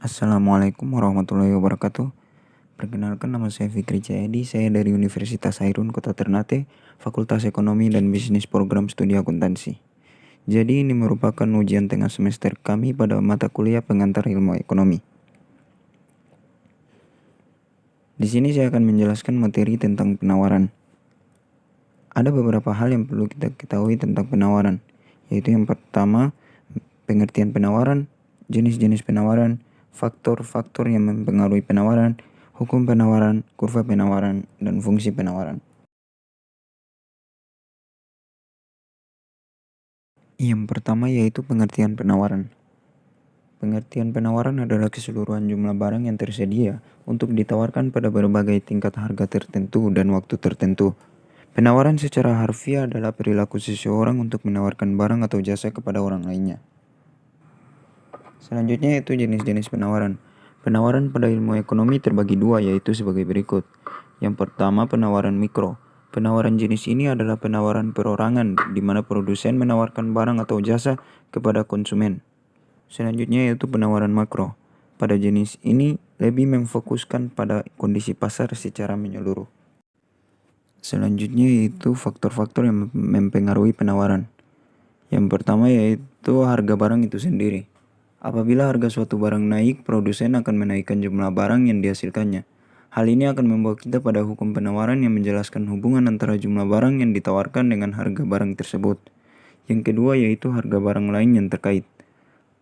Assalamualaikum warahmatullahi wabarakatuh. Perkenalkan, nama saya Fikri Jayadi. Saya dari Universitas Hairun Kota Ternate, Fakultas Ekonomi dan Bisnis Program Studi Akuntansi. Jadi ini merupakan ujian tengah semester kami pada mata kuliah pengantar ilmu ekonomi. Di sini saya akan menjelaskan materi tentang penawaran. Ada beberapa hal yang perlu kita ketahui tentang penawaran, yaitu yang pertama, pengertian penawaran, jenis-jenis penawaran, faktor-faktor yang mempengaruhi penawaran, hukum penawaran, kurva penawaran, dan fungsi penawaran. Yang pertama yaitu pengertian penawaran. Pengertian penawaran adalah keseluruhan jumlah barang yang tersedia untuk ditawarkan pada berbagai tingkat harga tertentu dan waktu tertentu. Penawaran secara harfiah adalah perilaku seseorang untuk menawarkan barang atau jasa kepada orang lainnya. Selanjutnya yaitu jenis-jenis penawaran. Penawaran pada ilmu ekonomi terbagi dua, yaitu sebagai berikut. Yang pertama, penawaran mikro. Penawaran jenis ini adalah penawaran perorangan, di mana produsen menawarkan barang atau jasa kepada konsumen. Selanjutnya yaitu penawaran makro. Pada jenis ini lebih memfokuskan pada kondisi pasar secara menyeluruh. Selanjutnya yaitu faktor-faktor yang mempengaruhi penawaran. Yang pertama yaitu harga barang itu sendiri. Apabila harga suatu barang naik, produsen akan menaikkan jumlah barang yang dihasilkannya. Hal ini akan membawa kita pada hukum penawaran yang menjelaskan hubungan antara jumlah barang yang ditawarkan dengan harga barang tersebut. Yang kedua yaitu harga barang lain yang terkait.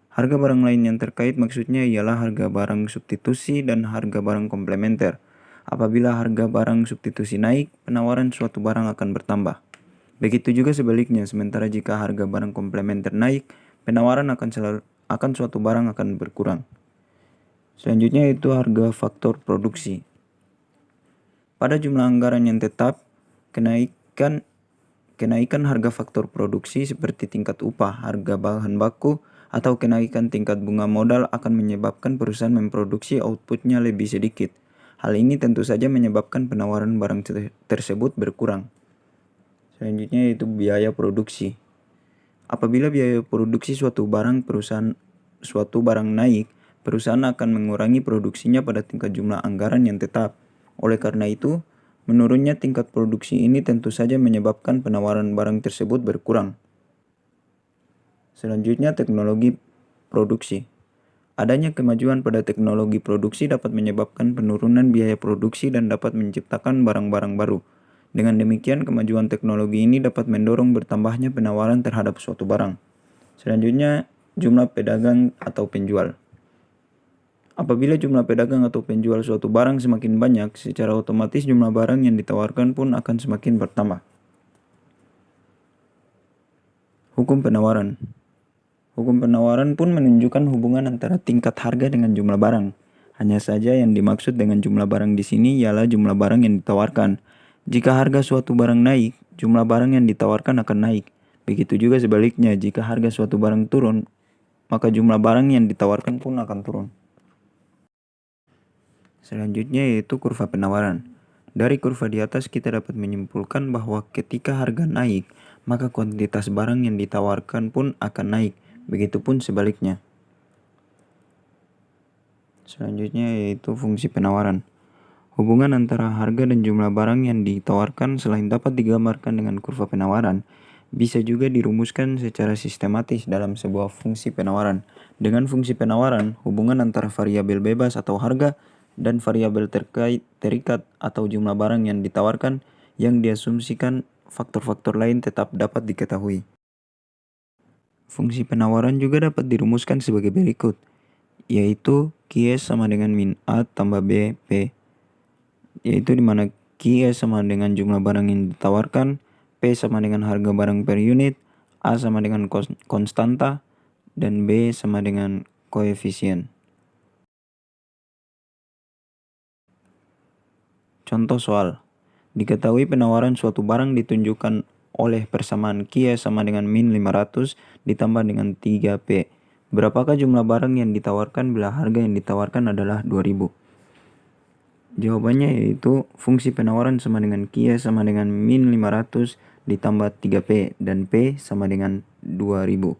Harga barang lain yang terkait maksudnya ialah harga barang substitusi dan harga barang komplementer. Apabila harga barang substitusi naik, penawaran suatu barang akan bertambah. Begitu juga sebaliknya, sementara jika harga barang komplementer naik, penawaran akan suatu barang akan berkurang. Selanjutnya itu harga faktor produksi. Pada jumlah anggaran yang tetap, kenaikan harga faktor produksi seperti tingkat upah, harga bahan baku, atau kenaikan tingkat bunga modal akan menyebabkan perusahaan memproduksi outputnya lebih sedikit. Hal ini tentu saja menyebabkan penawaran barang tersebut berkurang. Selanjutnya yaitu biaya produksi. Apabila biaya produksi suatu barang naik, perusahaan akan mengurangi produksinya pada tingkat jumlah anggaran yang tetap. Oleh karena itu, menurunnya tingkat produksi ini tentu saja menyebabkan penawaran barang tersebut berkurang. Selanjutnya, teknologi produksi. Adanya kemajuan pada teknologi produksi dapat menyebabkan penurunan biaya produksi dan dapat menciptakan barang-barang baru. Dengan demikian, kemajuan teknologi ini dapat mendorong bertambahnya penawaran terhadap suatu barang. Selanjutnya, jumlah pedagang atau penjual. Apabila jumlah pedagang atau penjual suatu barang semakin banyak, secara otomatis jumlah barang yang ditawarkan pun akan semakin bertambah. Hukum penawaran. Hukum penawaran pun menunjukkan hubungan antara tingkat harga dengan jumlah barang. Hanya saja yang dimaksud dengan jumlah barang di sini ialah jumlah barang yang ditawarkan. Jika harga suatu barang naik, jumlah barang yang ditawarkan akan naik. Begitu juga sebaliknya, jika harga suatu barang turun, maka jumlah barang yang ditawarkan pun akan turun. Selanjutnya yaitu kurva penawaran. Dari kurva di atas kita dapat menyimpulkan bahwa ketika harga naik, maka kuantitas barang yang ditawarkan pun akan naik. Begitupun sebaliknya. Selanjutnya yaitu fungsi penawaran. Hubungan antara harga dan jumlah barang yang ditawarkan selain dapat digambarkan dengan kurva penawaran, bisa juga dirumuskan secara sistematis dalam sebuah fungsi penawaran. Dengan fungsi penawaran, hubungan antara variabel bebas atau harga dan variabel terikat atau jumlah barang yang ditawarkan yang diasumsikan faktor-faktor lain tetap dapat diketahui. Fungsi penawaran juga dapat dirumuskan sebagai berikut, yaitu QS sama dengan min A tambah B P, yaitu dimana QS sama dengan jumlah barang yang ditawarkan, P sama dengan harga barang per unit, A sama dengan konstanta, dan B sama dengan koefisien. Contoh soal, diketahui penawaran suatu barang ditunjukkan oleh persamaan QS sama dengan min 500 ditambah dengan 3P. Berapakah jumlah barang yang ditawarkan bila harga yang ditawarkan adalah 2000? Jawabannya yaitu fungsi penawaran sama dengan QS sama dengan min 500 ditambah 3P dan P sama dengan 2000.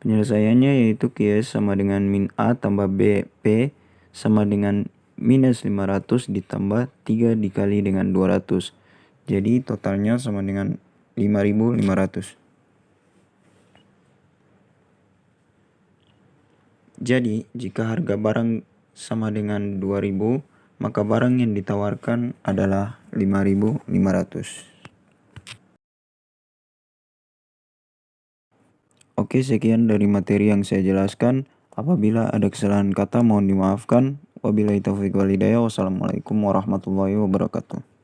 Penyelesaiannya yaitu QS sama dengan min A tambah B, P sama dengan minus 500 ditambah 3 dikali dengan 200. Jadi totalnya sama dengan 5.500. Jadi, jika harga barang sama dengan 2.000, maka barang yang ditawarkan adalah 5.500. Oke, sekian dari materi yang saya jelaskan. Apabila ada kesalahan kata mohon dimaafkan. Wabillahi taufiq wal hidayah. Wassalamualaikum warahmatullahi wabarakatuh.